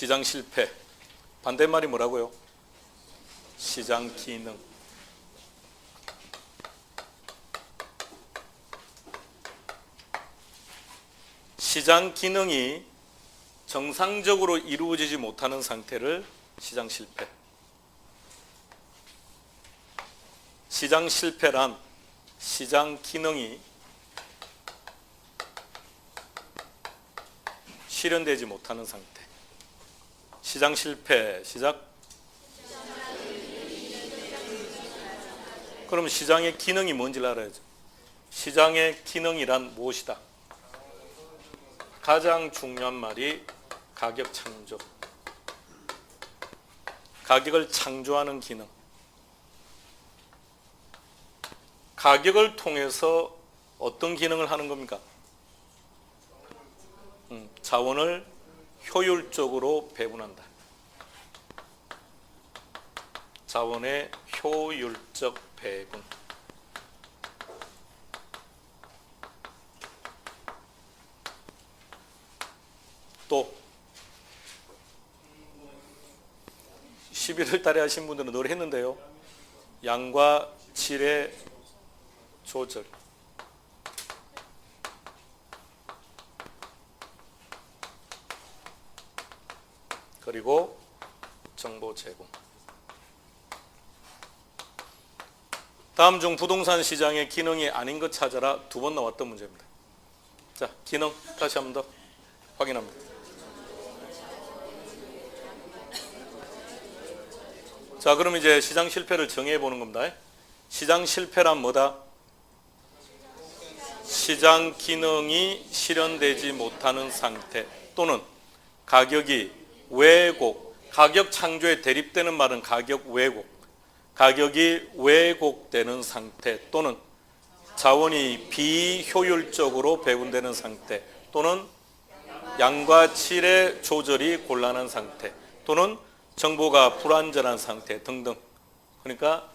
시장 실패. 반대말이 뭐라고요? 시장 기능. 시장 기능이 정상적으로 이루어지지 못하는 상태를 시장 실패. 시장 실패란 시장 기능이 실현되지 못하는 상태. 시장 실패, 시작. 그럼 시장의 기능이 뭔지를 알아야죠. 시장의 기능이란 무엇이다? 가장 중요한 말이 가격 창조. 가격을 창조하는 기능. 가격을 통해서 어떤 기능을 하는 겁니까? 자원을 효율적으로 배분한다. 자원의 효율적 배분. 또 11월 달에 하신 분들은 늘 했는데요. 양과 질의 조절. 그리고 정보 제공. 다음 중 부동산 시장의 기능이 아닌 것 찾아라. 2번 나왔던 문제입니다. 자, 기능 다시 한 번 더 확인합니다. 자, 그럼 이제 시장 실패를 정의해 보는 겁니다. 시장 실패란 뭐다? 시장 기능이 실현되지 못하는 상태 또는 가격이 왜곡, 가격 창조에 대립되는 말은 가격 왜곡, 가격이 왜곡되는 상태 또는 자원이 비효율적으로 배분되는 상태 또는 양과 질의 조절이 곤란한 상태 또는 정보가 불완전한 상태 등등. 그러니까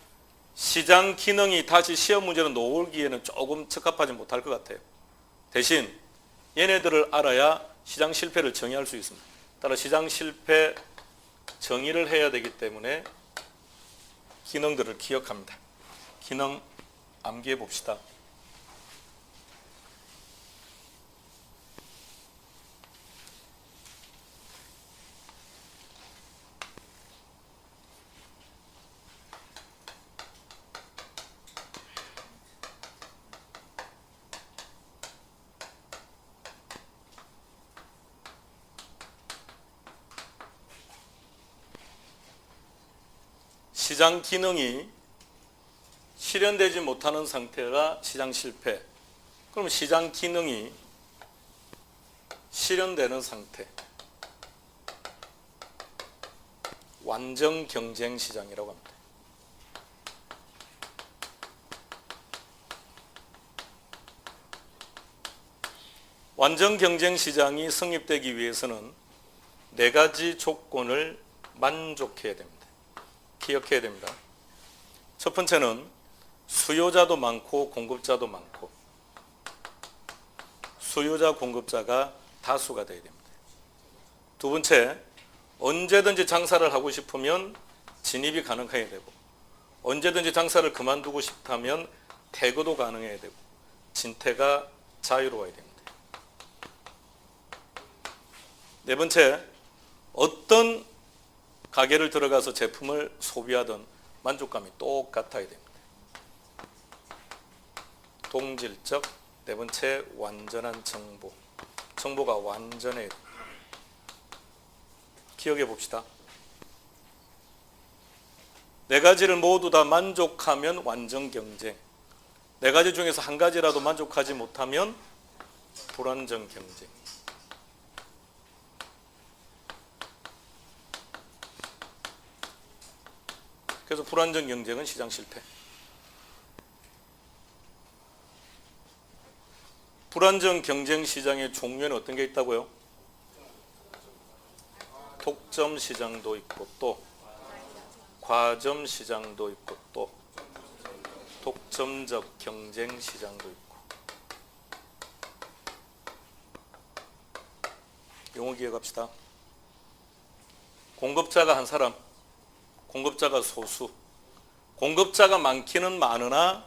시장 기능이 다시 시험 문제로 나오기에는 조금 적합하지 못할 것 같아요. 대신 얘네들을 알아야 시장 실패를 정의할 수 있습니다. 따라 시장 실패 정의를 해야 되기 때문에 기능들을 기억합니다. 기능 암기해 봅시다. 시장 기능이 실현되지 못하는 상태가 시장 실패. 그럼 시장 기능이 실현되는 상태. 완전 경쟁 시장이라고 합니다. 완전 경쟁 시장이 성립되기 위해서는 4가지 조건을 만족해야 됩니다. 기억해야 됩니다. 첫 번째는 수요자도 많고 공급자도 많고 수요자 공급자가 다수가 되어야 됩니다. 두 번째, 언제든지 장사를 하고 싶으면 진입이 가능해야 되고 언제든지 장사를 그만두고 싶다면 퇴거도 가능해야 되고 진퇴가 자유로워야 됩니다. 네 번째, 어떤 가게를 들어가서 제품을 소비하던 만족감이 똑같아야 됩니다. 동질적. 네 번째, 완전한 정보. 정보가 완전해야 됩니다. 기억해 봅시다. 4가지를 모두 다 만족하면 완전 경쟁. 4가지 중에서 한 가지라도 만족하지 못하면 불완전 경쟁. 그래서 불완전 경쟁은 시장 실패. 불완전 경쟁 시장의 종류에는 어떤 게 있다고요? 독점 시장도 있고 또 과점 시장도 있고 또 독점적 경쟁 시장도 있고. 용어 기억합시다. 공급자가 한 사람, 공급자가 소수. 공급자가 많기는 많으나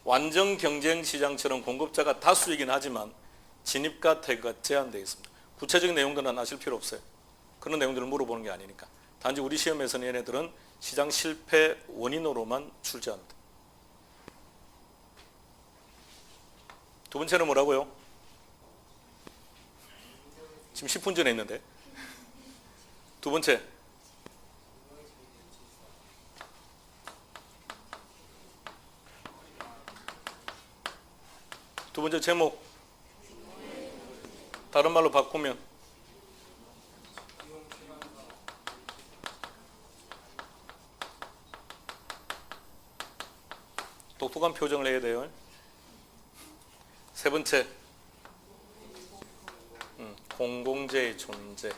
완전 경쟁 시장처럼 공급자가 다수이긴 하지만 진입과 퇴거가 제한되어 있습니다. 구체적인 내용들은 아실 필요 없어요. 그런 내용들을 물어보는 게 아니니까. 단지 우리 시험에서는 얘네들은 시장 실패 원인으로만 출제합니다. 두 번째는 뭐라고요? 지금 10분 전에 했는데. 두 번째. 두 번째 제목. 다른 말로 바꾸면 똑똑한 표정을 해야 돼요. 세 번째, 공공재의 존재.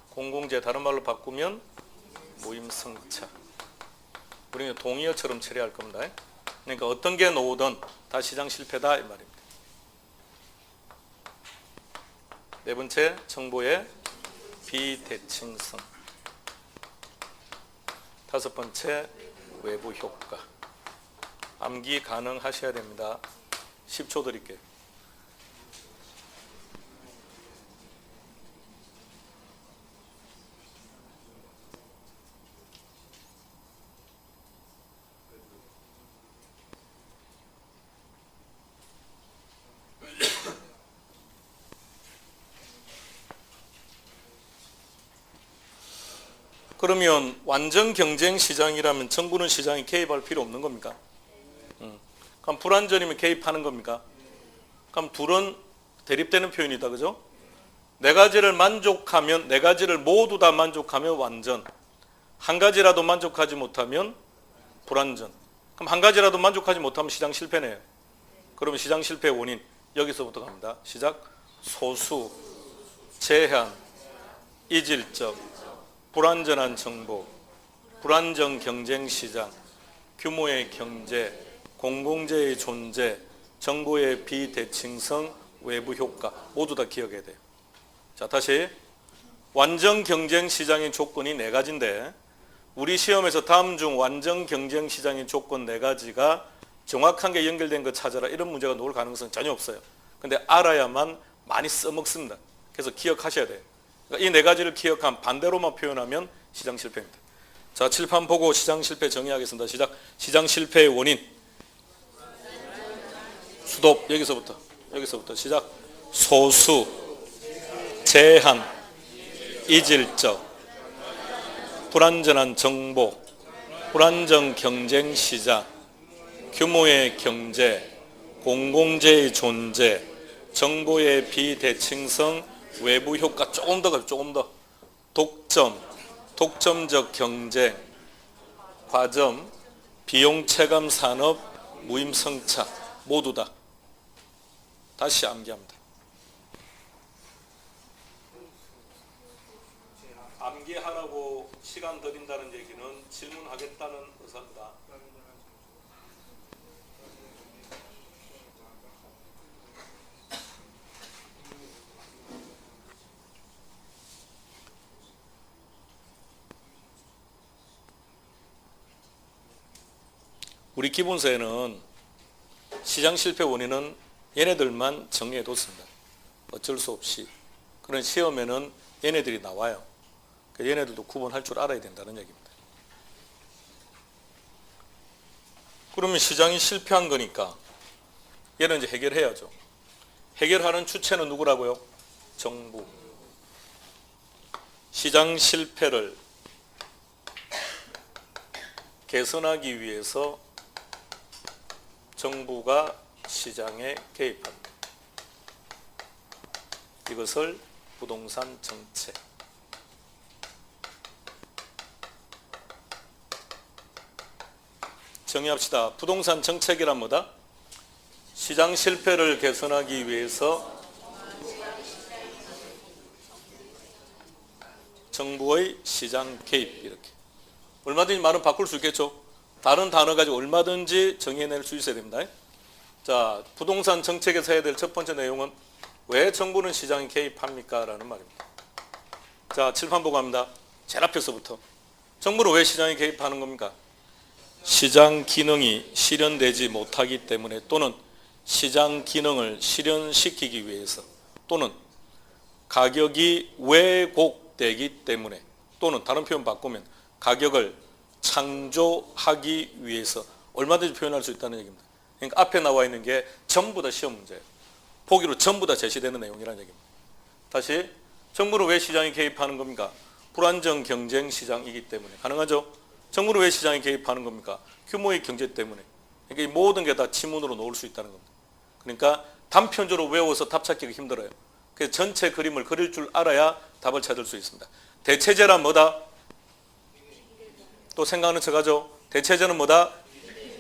공공재 다른 말로 바꾸면 무임승차. 우리는 동의어처럼 처리할 겁니다. 그러니까 어떤 게 나오든 다 시장 실패다 이 말입니다. 네 번째, 정보의 비대칭성. 다섯 번째, 외부 효과. 암기 가능하셔야 됩니다. 10초 드릴게요. 그러면 완전 경쟁 시장이라면 정부는 시장에 개입할 필요 없는 겁니까? 그럼 불완전이면 개입하는 겁니까? 그럼 둘은 대립되는 표현이다, 그죠? 네 가지를 만족하면, 네 가지를 모두 다 만족하면 완전, 한 가지라도 만족하지 못하면 불완전. 그럼 한 가지라도 만족하지 못하면 시장 실패네요. 그러면 시장 실패의 원인 여기서부터 갑니다. 시작. 소수, 제한, 이질적, 불완전한 정보, 불안정 경쟁 시장, 규모의 경제, 공공재의 존재, 정보의 비대칭성, 외부 효과 모두 다 기억해야 돼요. 자, 다시 완전 경쟁 시장의 조건이 네 가지인데 우리 시험에서 다음 중 완전 경쟁 시장의 조건 네 가지가 정확한 게 연결된 거 찾아라 이런 문제가 나올 가능성은 전혀 없어요. 근데 알아야만 많이 써먹습니다. 그래서 기억하셔야 돼요. 그러니까 이 네 가지를 기억한 반대로만 표현하면 시장 실패입니다. 자, 칠판 보고 시장 실패 정의하겠습니다. 시작. 시장 실패의 원인. 수도 여기서부터 시작. 소수, 제한, 이질적, 불완전한 정보, 불안정 경쟁 시장, 규모의 경제, 공공재의 존재, 정보의 비대칭성, 외부 효과 조금 더 독점, 독점적 경쟁, 과점, 비용 체감 산업, 무임승차 모두 다 다시 암기합니다. 암기하라고 시간 드린다는 얘기는 질문하겠다는 의사입니다. 우리 기본서에는 시장 실패 원인은 얘네들만 정리해뒀습니다. 어쩔 수 없이. 그런 시험에는 얘네들이 나와요. 얘네들도 구분할 줄 알아야 된다는 얘기입니다. 그러면 시장이 실패한 거니까 얘는 이제 해결해야죠. 해결하는 주체는 누구라고요? 정부. 시장 실패를 개선하기 위해서 정부가 시장에 개입합니다. 이것을 부동산 정책. 정의합시다. 부동산 정책이란 뭐다? 시장 실패를 개선하기 위해서 정부의 시장 개입 이렇게. 얼마든지 말은 바꿀 수 있겠죠. 다른 단어 가지고 얼마든지 정의해낼 수 있어야 됩니다. 자, 부동산 정책에서 해야 될 첫 번째 내용은 왜 정부는 시장에 개입합니까? 라는 말입니다. 자, 칠판 보고 합니다. 제일 앞에서부터. 정부는 왜 시장에 개입하는 겁니까? 시장 기능이 실현되지 못하기 때문에 또는 시장 기능을 실현시키기 위해서 또는 가격이 왜곡되기 때문에 또는 다른 표현 바꾸면 가격을 창조하기 위해서 얼마든지 표현할 수 있다는 얘기입니다. 그러니까 앞에 나와 있는 게 전부 다 시험 문제예요. 보기로 전부 다 제시되는 내용이라는 얘기입니다. 다시 정부는 왜 시장에 개입하는 겁니까? 불안정 경쟁 시장이기 때문에. 가능하죠? 정부는 왜 시장에 개입하는 겁니까? 규모의 경제 때문에. 그러니까 이 모든 게 다 지문으로 놓을 수 있다는 겁니다. 그러니까 단편적으로 외워서 답 찾기가 힘들어요. 그래서 전체 그림을 그릴 줄 알아야 답을 찾을 수 있습니다. 대체제란 뭐다? 또 생각하는 척하죠. 대체제는 뭐다?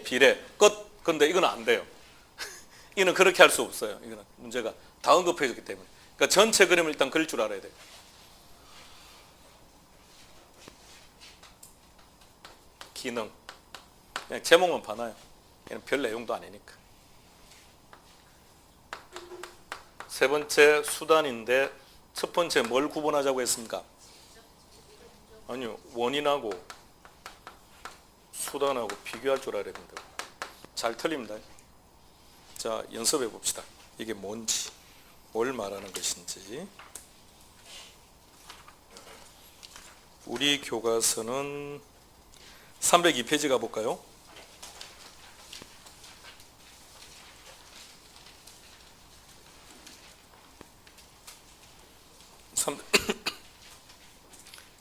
비례. 끝. 그런데 이건 안 돼요. 이는 그렇게 할 수 없어요. 이거는 문제가 다 언급해졌기 때문에. 그러니까 전체 그림을 일단 그릴 줄 알아야 돼요. 기능. 그냥 제목만 봐놔요. 얘는 별 내용도 아니니까. 세 번째 수단인데 첫 번째 뭘 구분하자고 했습니까? 아니요. 원인하고 수단하고 비교할 줄 알아야 됩니다. 잘 틀립니다. 자, 연습해 봅시다. 이게 뭔지, 뭘 말하는 것인지. 우리 교과서는 302페이지 가볼까요?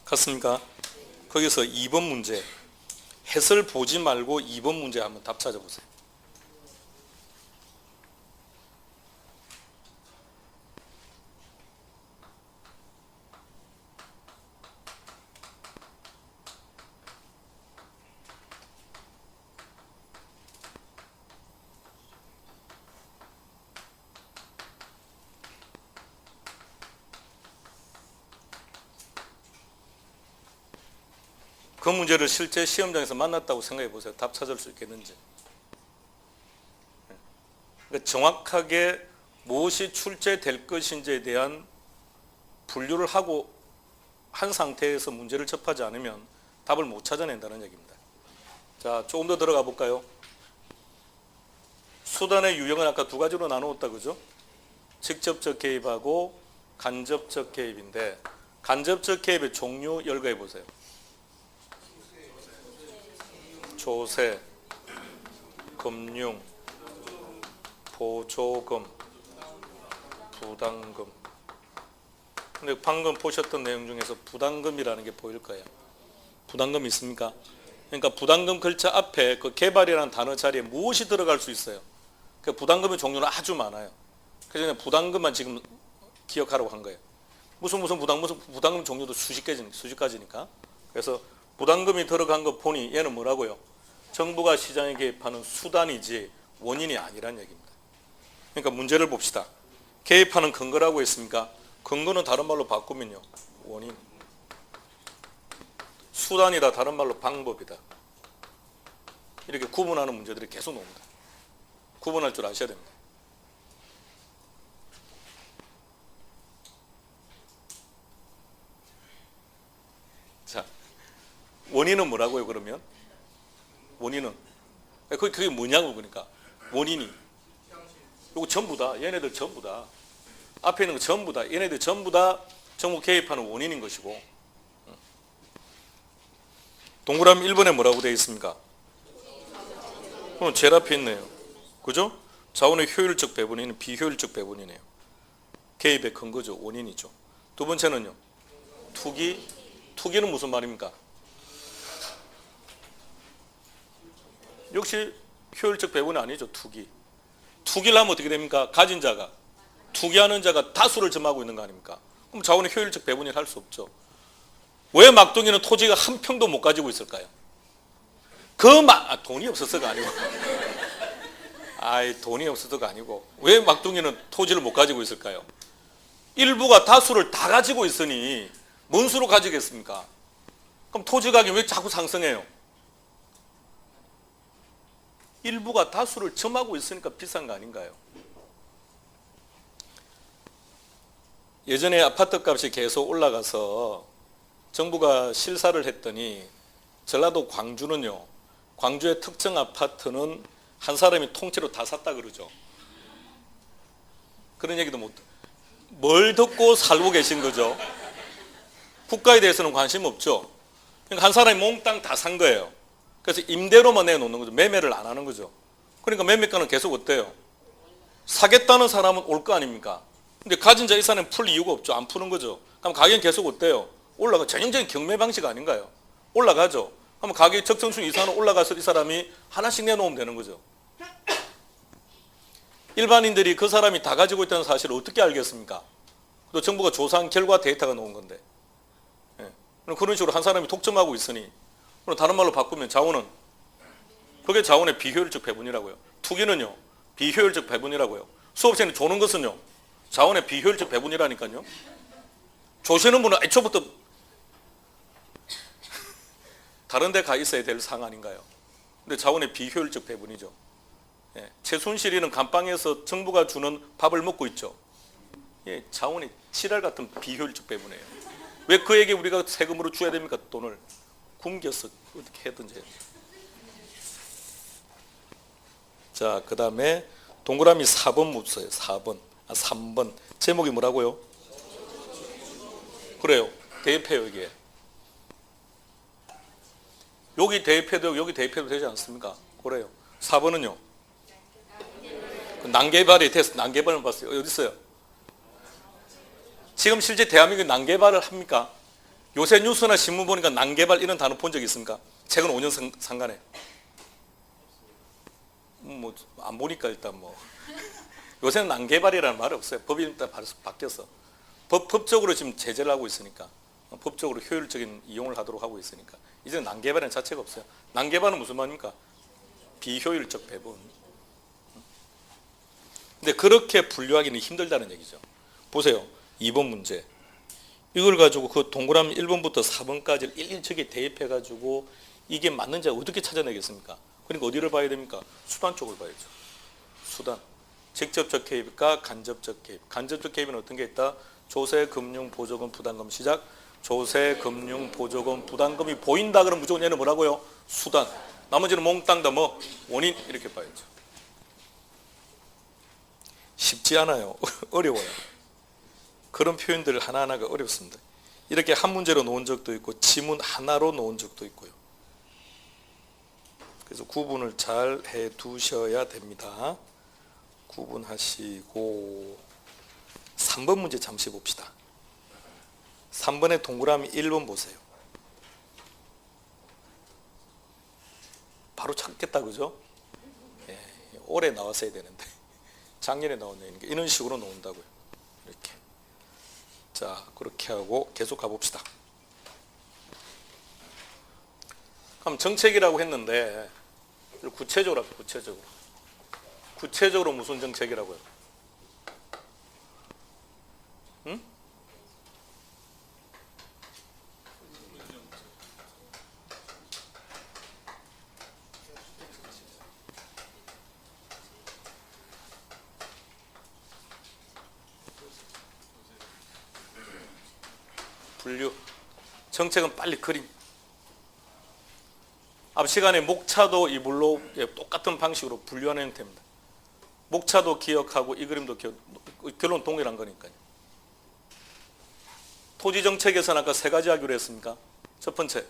갔습니까? 거기서 2번 문제, 해설 보지 말고 2번 문제 한번 답 찾아보세요. 그 문제를 실제 시험장에서 만났다고 생각해 보세요. 답 찾을 수 있겠는지. 그러니까 정확하게 무엇이 출제될 것인지에 대한 분류를 하고 한 상태에서 문제를 접하지 않으면 답을 못 찾아낸다는 얘기입니다. 자, 조금 더 들어가 볼까요? 수단의 유형은 아까 두 가지로 나누었다, 그죠? 직접적 개입하고 간접적 개입인데, 간접적 개입의 종류 열거해 보세요. 조세, 금융, 보조금, 부담금. 근데 방금 보셨던 내용 중에서 부담금이라는 게 보일 거예요. 부담금 있습니까? 그러니까 부담금 글자 앞에 그 개발이라는 단어 자리에 무엇이 들어갈 수 있어요? 그 부담금의 종류는 아주 많아요. 그래서 부담금만 지금 기억하라고 한 거예요. 무슨 부담금 종류도 수십 가지니까. 그래서 부담금이 들어간 거 보니 얘는 뭐라고요? 정부가 시장에 개입하는 수단이지 원인이 아니란 얘기입니다. 그러니까 문제를 봅시다. 개입하는 근거라고 했습니까? 근거는 다른 말로 바꾸면요. 원인. 수단이다 다른 말로 방법이다. 이렇게 구분하는 문제들이 계속 나옵니다. 구분할 줄 아셔야 됩니다. 자, 원인은 뭐라고요 그러면? 원인은 그게 뭐냐고. 그러니까 원인이 이거 전부 다 얘네들 전부 다 앞에 있는 거 전부 다 얘네들 전부 다 정부 개입하는 원인인 것이고. 동그라미 1번에 뭐라고 되어 있습니까? 제일 앞에 있네요. 그죠? 자원의 효율적 배분이는 비효율적 배분이네요. 개입의 근거죠. 원인이죠. 두 번째는요. 투기. 투기는 무슨 말입니까? 역시 효율적 배분이 아니죠. 투기. 투기를 하면 어떻게 됩니까? 가진 자가, 투기하는 자가 다수를 점하고 있는 거 아닙니까? 그럼 자원의 효율적 배분을 할 수 없죠. 왜 막둥이는 토지가 한 평도 못 가지고 있을까요? 돈이 없어서가 아니고 돈이 없어서가 아니고 왜 막둥이는 토지를 못 가지고 있을까요? 일부가 다수를 다 가지고 있으니 뭔 수로 가지겠습니까? 그럼 토지 가격이 왜 자꾸 상승해요? 일부가 다수를 점하고 있으니까 비싼 거 아닌가요? 예전에 아파트 값이 계속 올라가서 정부가 실사를 했더니 전라도 광주는요, 광주의 특정 아파트는 한 사람이 통째로 다 샀다 그러죠. 그런 얘기도 뭘 듣고 살고 계신 거죠? 국가에 대해서는 관심 없죠. 그러니까 한 사람이 몽땅 다 산 거예요. 그래서 임대로만 내놓는 거죠. 매매를 안 하는 거죠. 그러니까 매매가는 계속 어때요? 사겠다는 사람은 올 거 아닙니까? 근데 가진 자 이 사람은 풀 이유가 없죠. 안 푸는 거죠. 그럼 가격은 계속 어때요? 올라가. 전형적인 경매 방식 아닌가요? 올라가죠. 그럼 가격이 적정수준 이상은 올라가서 이 사람이 하나씩 내놓으면 되는 거죠. 일반인들이 그 사람이 다 가지고 있다는 사실을 어떻게 알겠습니까? 또 정부가 조사한 결과 데이터가 나온 건데. 예. 그런 식으로 한 사람이 독점하고 있으니, 그럼 다른 말로 바꾸면 자원은, 그게 자원의 비효율적 배분이라고요. 투기는요, 비효율적 배분이라고요. 수업시에는 조는 것은요, 자원의 비효율적 배분이라니까요. 조시는 분은 애초부터 다른 데 가 있어야 될 상 아닌가요? 근데 자원의 비효율적 배분이죠. 예, 최순실이는 감방에서 정부가 주는 밥을 먹고 있죠. 예, 자원의 지랄 같은 비효율적 배분이에요. 왜 그에게 우리가 세금으로 줘야 됩니까? 돈을 굶겨서 어떻게 해든지. 자, 그 다음에 동그라미 4번 묻어요. 4번. 3번. 제목이 뭐라고요? 그래요. 대입해요, 이게. 여기 대입해도 여기 대입해도 되지 않습니까? 그래요. 4번은요. 난개발이 됐어. 난개발을 봤어요. 어디 있어요? 지금 실제 대한민국이 난개발을 합니까? 요새 뉴스나 신문 보니까 난개발 이런 단어 본 적 있습니까? 최근 5년 상간에. 뭐 안 보니까 일단 뭐 요새는 난개발이라는 말이 없어요. 법이 일단 바뀌어서 법적으로 지금 제재를 하고 있으니까, 법적으로 효율적인 이용을 하도록 하고 있으니까 이제는 난개발이라는 자체가 없어요. 난개발은 무슨 말입니까? 비효율적 배분. 근데 그렇게 분류하기는 힘들다는 얘기죠. 보세요. 2번 문제. 이걸 가지고 그 동그라미 1번부터 4번까지를 일일적이 대입해가지고 이게 맞는지 어떻게 찾아내겠습니까? 그러니까 어디를 봐야 됩니까? 수단 쪽을 봐야죠. 수단. 직접적 개입과 간접적 개입. 간접적 개입은 어떤 게 있다? 조세, 금융, 보조금, 부담금 시작. 조세, 금융, 보조금, 부담금이 보인다 그러면 무조건 얘는 뭐라고요? 수단. 나머지는 몽땅 다 뭐? 원인 이렇게 봐야죠. 쉽지 않아요. 어려워요. 그런 표현들 하나하나가 어렵습니다. 이렇게 한 문제로 놓은 적도 있고 지문 하나로 놓은 적도 있고요. 그래서 구분을 잘 해두셔야 됩니다. 구분하시고 3번 문제 잠시 봅시다. 3번의 동그라미 1번 보세요. 바로 찾겠다 그죠? 예, 올해 나왔어야 되는데 작년에 나왔네요. 이런 식으로 나온다고요. 이렇게. 자, 그렇게 하고 계속 가봅시다. 그럼 정책이라고 했는데 구체적으로 할게요. 구체적으로 무슨 정책이라고요? 응? 분류. 정책은 빨리 그림. 앞 시간에 목차도 이 물로 똑같은 방식으로 분류하는 형태입니다. 목차도 기억하고 이 그림도 기억, 결론 동일한 거니까요. 토지정책에서는 아까 3가지 하기로 했습니까? 첫 번째,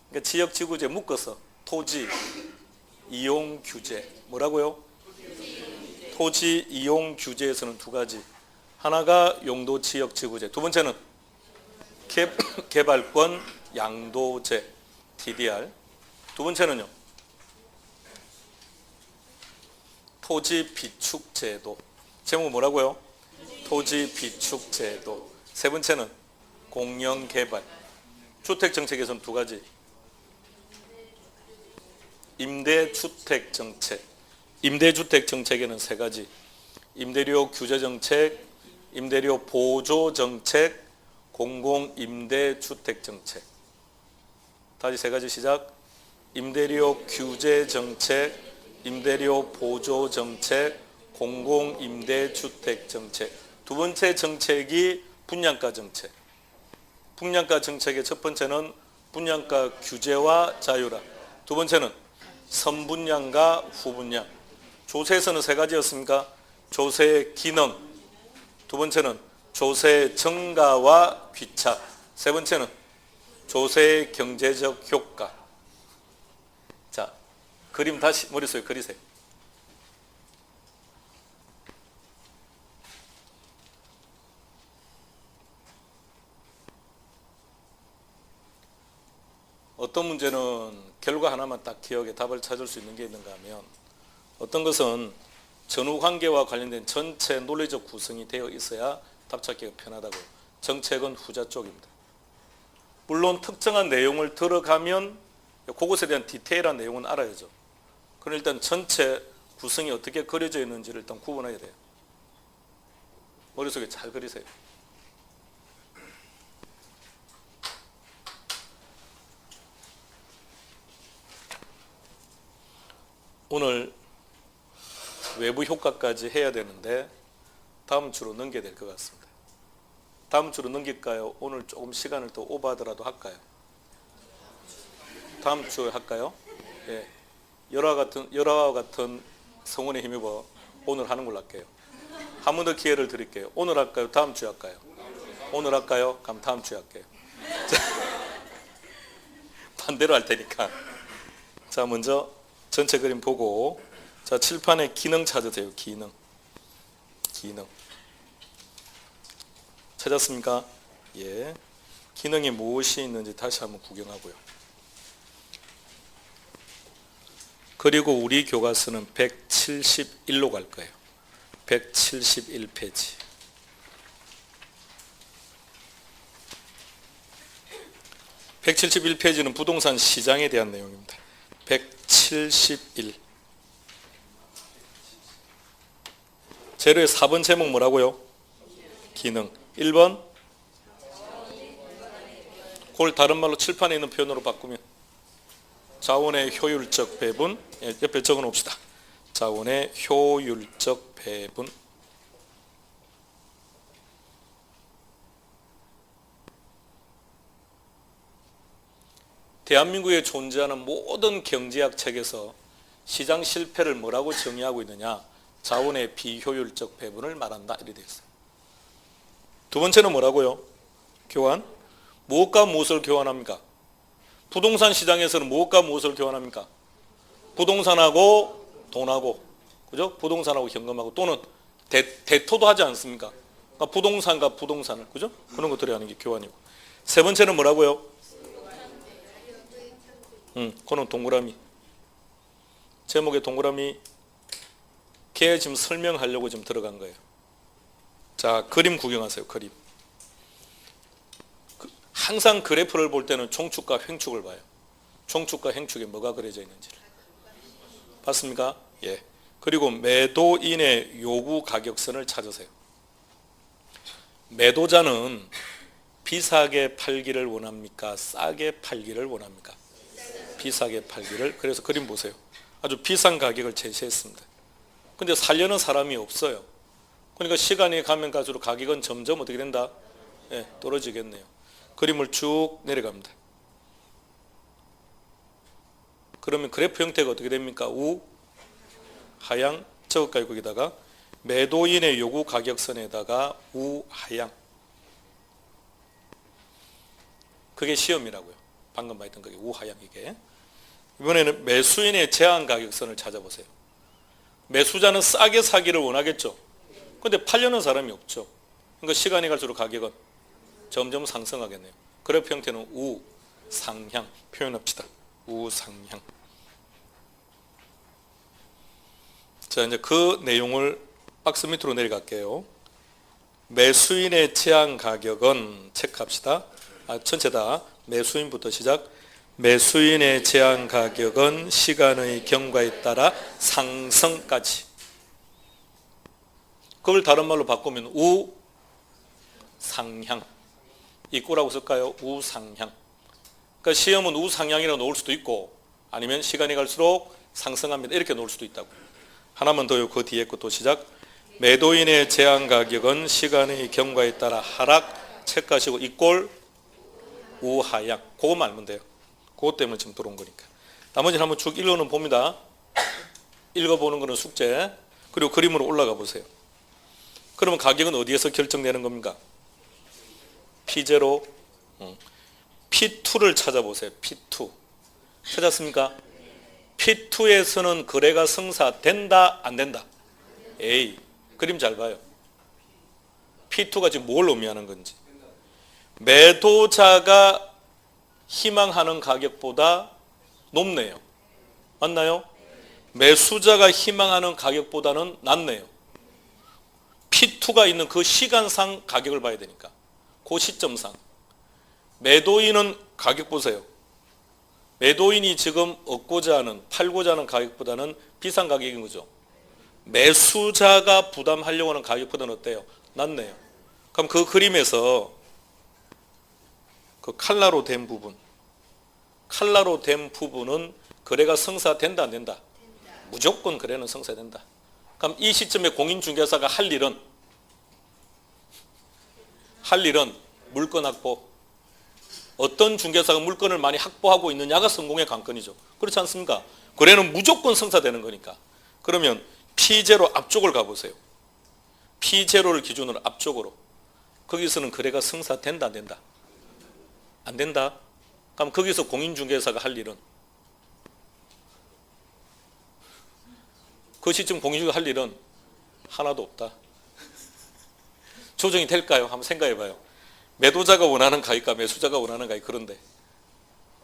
그러니까 지역지구제 묶어서 토지 이용 규제. 뭐라고요? 토지 이용 규제에서는 2가지. 하나가 용도 지역지구제. 두 번째는 개발권 양도제 TDR. 두 번째는요, 토지 비축제도. 제목 뭐라고요? 토지 비축제도. 세 번째는 공영개발. 주택정책에서는 2가지. 임대주택정책. 임대주택정책에는 3가지. 임대료 규제정책, 임대료 보조정책, 공공임대주택정책. 다시 3가지 시작. 임대료 규제정책, 임대료 보조정책, 공공임대주택정책. 두 번째 정책이 분양가 정책. 분양가 정책의 첫 번째는 분양가 규제와 자유라. 두 번째는 선분양과 후분양. 조세에서는 세 가지였습니까? 조세의 기능. 두 번째는 조세의 정가와 귀착. 세 번째는 조세의 경제적 효과. 자, 그림 다시 머릿속에 그리세요. 어떤 문제는 결과 하나만 딱 기억에 답을 찾을 수 있는 게 있는가 하면, 어떤 것은 전후 관계와 관련된 전체 논리적 구성이 되어 있어야 답 찾기가 편하다고. 정책은 후자 쪽입니다. 물론 특정한 내용을 들어가면 그것에 대한 디테일한 내용은 알아야죠. 그럼 일단 전체 구성이 어떻게 그려져 있는지를 일단 구분해야 돼요. 머릿속에 잘 그리세요. 오늘 외부 효과까지 해야 되는데 다음 주로 넘겨야 될 것 같습니다. 다음 주로 넘길까요? 오늘 조금 시간을 더 오버하더라도 할까요? 다음 주에 할까요? 예. 열화와 같은 성원에 힘입어 오늘 하는 걸로 할게요. 한 번 더 기회를 드릴게요. 오늘 할까요? 다음 주에 할까요? 오늘 할까요? 그럼 다음 주에 할게요. 반대로 할 테니까. 자, 먼저 전체 그림 보고, 자, 칠판에 기능 찾으세요. 기능. 찾았습니까? 예. 기능이 무엇이 있는지 다시 한번 구경하고요. 그리고 우리 교과서는 171로 갈 거예요. 171페이지. 171페이지는 부동산 시장에 대한 내용입니다. 171. 재료의 4번 제목 뭐라고요? 기능. 1번 그걸 다른 말로 칠판에 있는 표현으로 바꾸면 자원의 효율적 배분. 예, 옆에 적어 놓읍시다. 자원의 효율적 배분. 대한민국에 존재하는 모든 경제학 책에서 시장 실패를 뭐라고 정의하고 있느냐? 자원의 비효율적 배분을 말한다. 이렇게 되어 있어요. 두 번째는 뭐라고요? 교환. 무엇과 무엇을 교환합니까? 부동산 시장에서는 무엇과 무엇을 교환합니까? 부동산하고 돈하고, 그죠? 부동산하고 현금하고, 또는 대토도 하지 않습니까? 그러니까 부동산과 부동산을, 그죠? 그런 것들이 하는 게 교환이고. 세 번째는 뭐라고요? 그거는 동그라미. 제목에 동그라미. 걔 지금 설명하려고 지금 들어간 거예요. 자, 그림 구경하세요. 그림. 항상 그래프를 볼 때는 총축과 횡축을 봐요. 총축과 횡축에 뭐가 그려져 있는지를. 봤습니까? 예. 그리고 매도인의 요구 가격선을 찾으세요. 매도자는 비싸게 팔기를 원합니까? 싸게 팔기를 원합니까? 비싸게 팔기를. 그래서 그림 보세요. 아주 비싼 가격을 제시했습니다. 근데 살려는 사람이 없어요. 그러니까 시간이 가면 갈수록 가격은 점점 어떻게 된다? 예, 떨어지겠네요. 그림을 쭉 내려갑니다. 그러면 그래프 형태가 어떻게 됩니까? 우, 하향, 적을까요? 거기다가 매도인의 요구 가격선에다가 우, 하향. 그게 시험이라고요. 방금 말했던 그게 우, 하향 이게. 이번에는 매수인의 제한 가격선을 찾아보세요. 매수자는 싸게 사기를 원하겠죠. 그런데 팔려는 사람이 없죠. 그러니까 시간이 갈수록 가격은 점점 상승하겠네요. 그래프 형태는 우상향 표현합시다. 우상향. 자, 이제 그 내용을 박스 밑으로 내려갈게요. 매수인의 제한 가격은 체크합시다. 전체 다 매수인부터 시작. 매수인의 제한 가격은 시간의 경과에 따라 상승까지. 그걸 다른 말로 바꾸면 우상향. 이꼬라고 쓸까요? 우상향. 그러니까 시험은 우상향이라고 놓을 수도 있고, 아니면 시간이 갈수록 상승합니다. 이렇게 놓을 수도 있다고. 하나만 더요. 그 뒤에 것도 시작. 매도인의 제한 가격은 시간의 경과에 따라 하락 체크하시고 이꼴 우하향. 그거만 알면 돼요. 그것 때문에 지금 들어온 거니까. 나머지는 한번 쭉 읽어는 봅니다. 읽어보는 거는 숙제. 그리고 그림으로 올라가 보세요. 그러면 가격은 어디에서 결정되는 겁니까? P0, P2를 찾아보세요. P2. 찾았습니까? P2에서는 거래가 성사된다, 안 된다? A. 그림 잘 봐요. P2가 지금 뭘 의미하는 건지. 매도자가 희망하는 가격보다 높네요. 맞나요? 매수자가 희망하는 가격보다는 낮네요. P2가 있는 그 시간상 가격을 봐야 되니까. 그 시점상. 매도인은 가격 보세요. 매도인이 지금 얻고자 하는, 팔고자 하는 가격보다는 비싼 가격인 거죠. 매수자가 부담하려고 하는 가격보다는 어때요? 낮네요. 그럼 그 그림에서 그 칼라로 된 부분, 칼라로 된 부분은 거래가 성사된다, 안 된다? 무조건 거래는 성사된다. 그럼 이 시점에 공인중개사가 할 일은 물건 확보. 어떤 중개사가 물건을 많이 확보하고 있느냐가 성공의 관건이죠. 그렇지 않습니까? 거래는 무조건 성사되는 거니까. 그러면 P0 앞쪽을 가보세요. P0를 기준으로 앞쪽으로. 거기서는 거래가 성사된다, 안 된다? 안 된다? 그럼 거기서 공인중개사가 할 일은, 그 시점 공인중개사가 할 일은 하나도 없다. 조정이 될까요? 한번 생각해 봐요. 매도자가 원하는 가격과 매수자가 원하는 가격. 그런데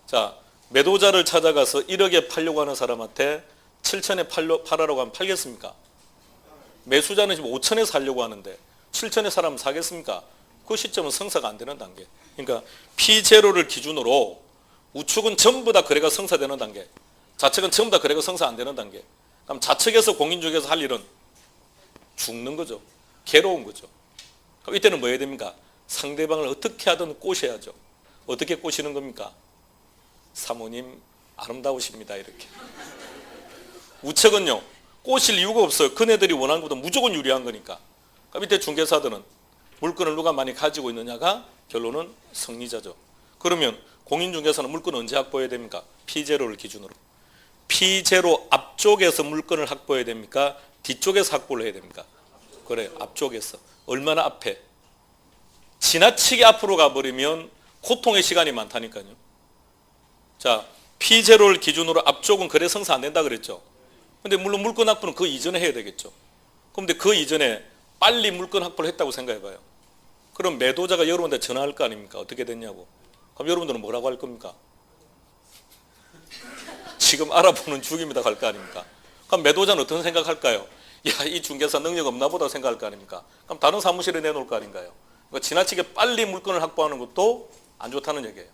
자, 매도자를 찾아가서 1억에 팔려고 하는 사람한테 7천에 팔아라고 하면 팔겠습니까? 매수자는 지금 5천에 살려고 하는데 7천에 사람 사겠습니까? 그 시점은 성사가 안 되는 단계. 그러니까 P0를 기준으로 우측은 전부 다 거래가 성사되는 단계, 좌측은 전부 다 거래가 성사 안 되는 단계. 그럼 좌측에서 공인중개사 할 일은 죽는 거죠. 괴로운 거죠. 그럼 이때는 뭐 해야 됩니까? 상대방을 어떻게 하든 꼬셔야죠. 어떻게 꼬시는 겁니까? 사모님 아름다우십니다, 이렇게. 우측은요, 꼬실 이유가 없어요. 그네들이 원하는 것보다 무조건 유리한 거니까. 그럼 이때 중개사들은 물건을 누가 많이 가지고 있느냐가 결론은 승리자죠. 그러면 공인중개사는 물건을 언제 확보해야 됩니까? P0를 기준으로. P0 앞쪽에서 물건을 확보해야 됩니까? 뒤쪽에서 확보를 해야 됩니까? 그래요. 앞쪽에서. 얼마나 앞에? 지나치게 앞으로 가버리면 고통의 시간이 많다니까요. 자, P0를 기준으로 앞쪽은 거래 성사 안 된다 그랬죠. 근데 물론 물건 확보는 그 이전에 해야 되겠죠. 그런데 그 이전에 빨리 물건 확보를 했다고 생각해 봐요. 그럼 매도자가 여러분한테 전화할 거 아닙니까? 어떻게 됐냐고. 그럼 여러분들은 뭐라고 할 겁니까? 지금 알아보는 중입니다 갈 거 아닙니까? 그럼 매도자는 어떤 생각할까요? 야, 이 중개사 능력 없나 보다 생각할 거 아닙니까? 그럼 다른 사무실에 내놓을 거 아닌가요? 그러니까 지나치게 빨리 물건을 확보하는 것도 안 좋다는 얘기예요.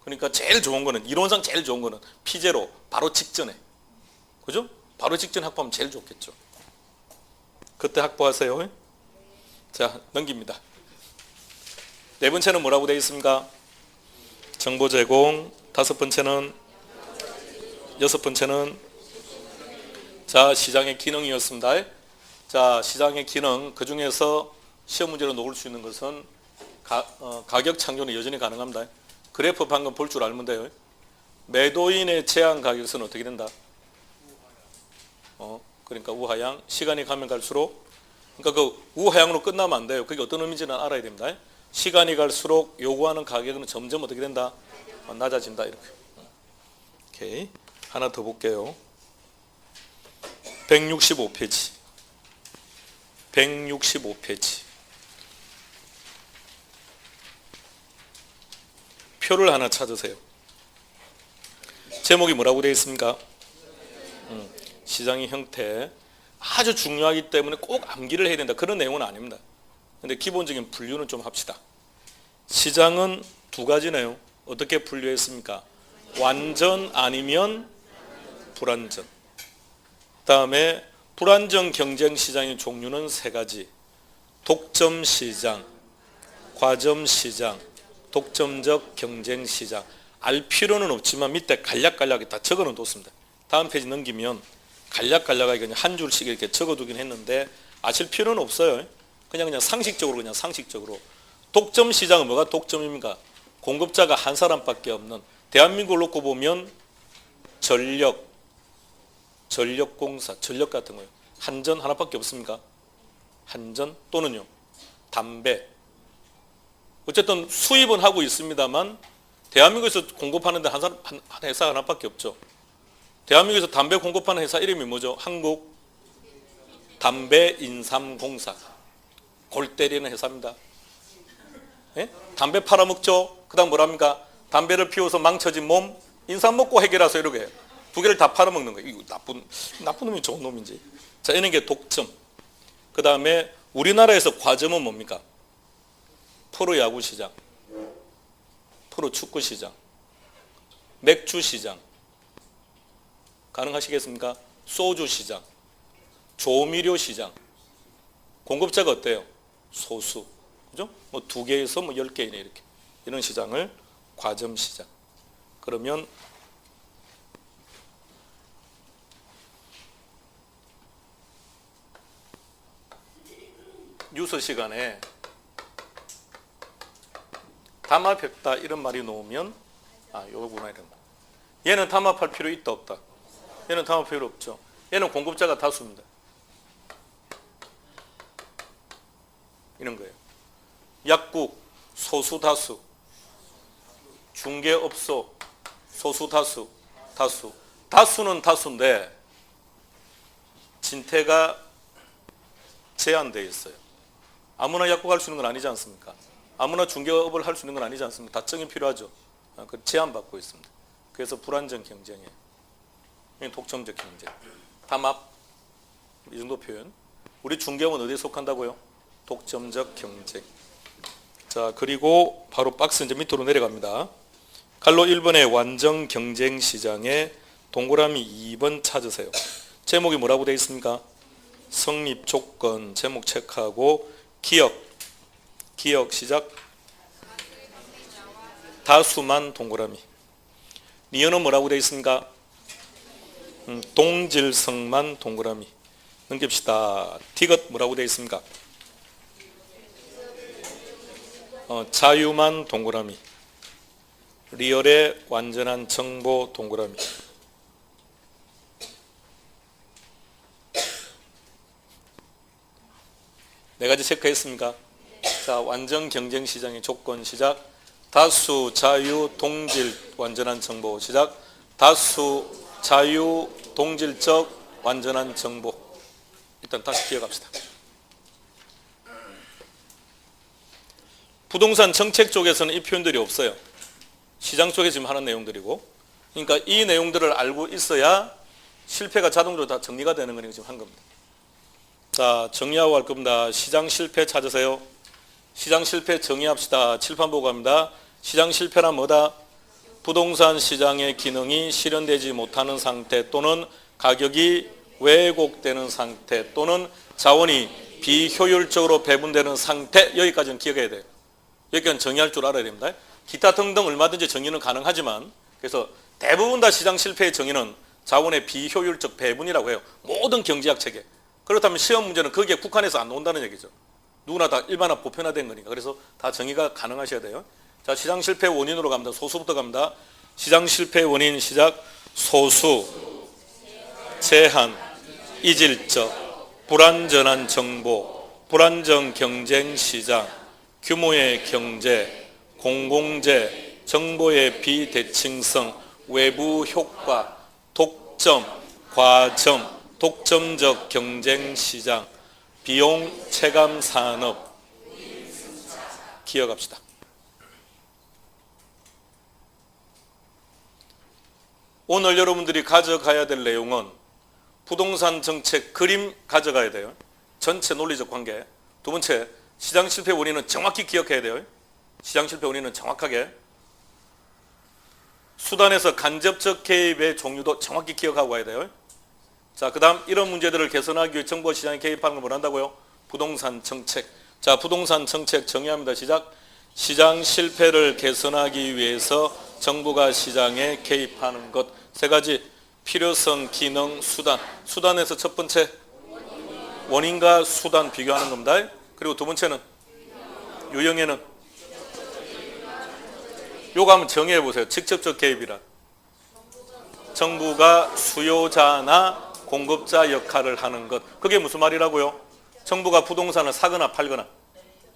그러니까 제일 좋은 거는, 이론상 제일 좋은 거는 P0 바로 직전에. 그죠? 바로 직전에 확보하면 제일 좋겠죠. 그때 확보하세요. 자, 넘깁니다. 네 번째는 뭐라고 되어 있습니까? 정보 제공. 다섯 번째는, 여섯 번째는, 자, 시장의 기능이었습니다. 자, 시장의 기능, 그 중에서 시험 문제로 놓을 수 있는 것은 가격 창조는 여전히 가능합니다. 그래프 방금 볼 줄 알면 돼요. 매도인의 제한 가격은 어떻게 된다? 그러니까 우하향. 시간이 가면 갈수록, 그러니까 그 우하향으로 끝나면 안 돼요. 그게 어떤 의미인지는 알아야 됩니다. 시간이 갈수록 요구하는 가격은 점점 어떻게 된다? 낮아진다. 이렇게. 오케이. 하나 더 볼게요. 165페이지. 165페이지. 표를 하나 찾으세요. 제목이 뭐라고 되어 있습니까? 시장의 형태. 아주 중요하기 때문에 꼭 암기를 해야 된다. 그런 내용은 아닙니다. 근데 기본적인 분류는 좀 합시다. 시장은 두 가지네요. 어떻게 분류했습니까? 완전 아니면 불완전. 다음에 불완전 경쟁 시장의 종류는 세 가지. 독점 시장, 과점 시장, 독점적 경쟁 시장. 알 필요는 없지만 밑에 간략간략하게 다 적어 놓습니다. 다음 페이지 넘기면 간략간략하게 한 줄씩 이렇게 적어두긴 했는데 아실 필요는 없어요. 그냥 상식적으로 독점 시장은 뭐가 독점입니까? 공급자가 한 사람밖에 없는, 대한민국을 놓고 보면 전력공사, 전력 같은 거예요. 한전 하나밖에 없습니까? 한전 또는요 담배. 어쨌든 수입은 하고 있습니다만 대한민국에서 공급하는데 한 회사 하나밖에 없죠. 대한민국에서 담배 공급하는 회사 이름이 뭐죠? 한국 담배인삼공사. 골 때리는 회사입니다. 예? 담배 팔아먹죠. 그 다음 뭐랍니까? 담배를 피워서 망쳐진 몸 인삼 먹고 해결하세요. 이렇게 두 개를 다 팔아먹는 거예요. 이거 나쁜 놈이 좋은 놈인지. 자, 이런 게 독점. 그 다음에 우리나라에서 과점은 뭡니까? 프로야구 시장, 프로축구 시장, 맥주 시장, 가능하시겠습니까? 소주 시장, 조미료 시장. 공급자가 어때요? 소수. 그죠? 뭐 2개에서 뭐 10개 이내 이렇게. 이런 시장을 과점 시장. 그러면 뉴스 시간에 담합했다 이런 말이 나오면 요거구나 이런 거. 얘는 담합할 필요 있다 없다? 얘는 담합 필요 없죠. 얘는 공급자가 다수입니다. 이런 거예요. 약국 소수 다수, 중개업소 소수 다수, 다수는 다수인데 진퇴가 제한되어 있어요. 아무나 약국 할 수 있는 건 아니지 않습니까? 아무나 중개업을 할 수 있는 건 아니지 않습니까? 다정이 필요하죠. 그 제한받고 있습니다. 그래서 불안정 경쟁이에요. 독점적 경쟁. 담합. 이 정도 표현. 우리 중개업은 어디에 속한다고요? 독점적 경쟁. 자, 그리고 바로 박스 이제 밑으로 내려갑니다. 갈로 1번의 완전 경쟁 시장에 동그라미 2번 찾으세요. 제목이 뭐라고 되어 있습니까? 성립 조건. 제목 체크하고 기억 시작. 다수만 동그라미. 니은은 뭐라고 되어 있습니까? 동질성만 동그라미. 넘깁시다. 디귿 뭐라고 되어 있습니까? 자유만 동그라미. 리얼의 완전한 정보 동그라미. 네 가지 체크했습니까? 자, 완전 경쟁 시장의 조건 시작. 다수, 자유, 동질, 완전한 정보 시작. 다수, 자유, 동질적, 완전한 정보. 일단 다시 기억합시다. 부동산 정책 쪽에서는 이 표현들이 없어요. 시장 쪽에 지금 하는 내용들이고. 그러니까 이 내용들을 알고 있어야 실패가 자동으로 다 정리가 되는 거니까 지금 한 겁니다. 자, 정리하고 갈 겁니다. 시장 실패 찾으세요. 시장 실패 정의합시다. 칠판 보고 갑니다. 시장 실패란 뭐다? 부동산 시장의 기능이 실현되지 못하는 상태 또는 가격이 왜곡되는 상태 또는 자원이 비효율적으로 배분되는 상태. 여기까지는 기억해야 돼요. 여기까지는 정의할 줄 알아야 됩니다. 기타 등등 얼마든지 정의는 가능하지만 그래서 대부분 다 시장 실패의 정의는 자원의 비효율적 배분이라고 해요. 모든 경제학 체계. 그렇다면 시험 문제는 거기에 국한해서 안 나온다는 얘기죠. 누구나 다 일반화 보편화된 거니까. 그래서 다 정의가 가능하셔야 돼요. 자, 시장 실패 원인으로 갑니다. 소수부터 갑니다. 시장 실패 원인 시작. 소수, 제한, 이질적, 불완전한 정보, 불안정 경쟁 시장, 규모의 경제, 공공재, 정보의 비대칭성, 외부 효과, 독점, 과점, 독점적 경쟁 시장, 비용 체감 산업. 기억합시다. 오늘 여러분들이 가져가야 될 내용은 부동산 정책 그림 가져가야 돼요. 전체 논리적 관계. 두 번째, 시장 실패 원인은 정확히 기억해야 돼요. 시장 실패 원인은 정확하게. 수단에서 간접적 개입의 종류도 정확히 기억하고 가야 돼요. 자, 그 다음 이런 문제들을 개선하기 위해 정부가 시장에 개입하는 걸 뭐란다고요? 부동산 정책. 자, 부동산 정책 정의합니다. 시작. 시장 실패를 개선하기 위해서 정부가 시장에 개입하는 것. 세 가지. 필요성, 기능, 수단. 수단에서 첫 번째 원인과 수단 비교하는 겁니다. 그리고 두 번째는 유형에는 요거 한번 정의해 보세요. 직접적 개입이란 정부가 수요자나 공급자 역할을 하는 것. 그게 무슨 말이라고요? 정부가 부동산을 사거나 팔거나,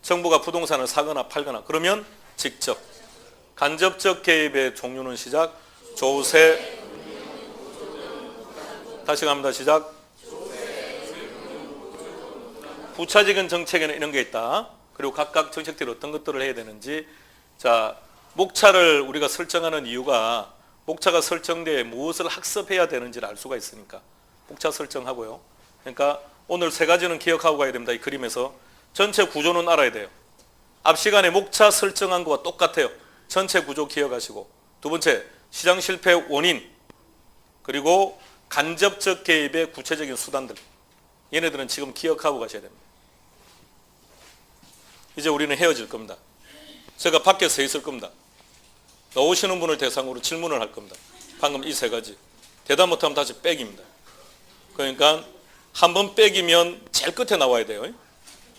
정부가 부동산을 사거나 팔거나, 그러면 직접. 간접적 개입의 종류는 시작. 조세. 다시 갑니다. 시작. 부차적인 정책에는 이런 게 있다. 그리고 각각 정책들이 어떤 것들을 해야 되는지. 자, 목차를 우리가 설정하는 이유가 목차가 설정돼 무엇을 학습해야 되는지를 알 수가 있으니까 목차 설정하고요. 그러니까 오늘 세 가지는 기억하고 가야 됩니다. 이 그림에서 전체 구조는 알아야 돼요. 앞 시간에 목차 설정한 거와 똑같아요. 전체 구조 기억하시고, 두 번째 시장 실패 원인, 그리고 간접적 개입의 구체적인 수단들, 얘네들은 지금 기억하고 가셔야 됩니다. 이제 우리는 헤어질 겁니다. 제가 밖에 서 있을 겁니다. 나오시는 분을 대상으로 질문을 할 겁니다. 방금 이 세 가지 대답 못하면 다시 백입니다. 그러니까 한 번 백이면 제일 끝에 나와야 돼요.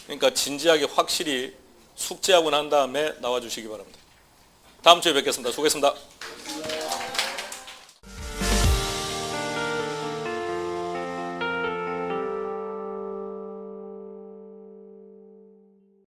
그러니까 진지하게 확실히 숙지하고 난 다음에 나와 주시기 바랍니다. 다음 주에 뵙겠습니다. 수고했습니다.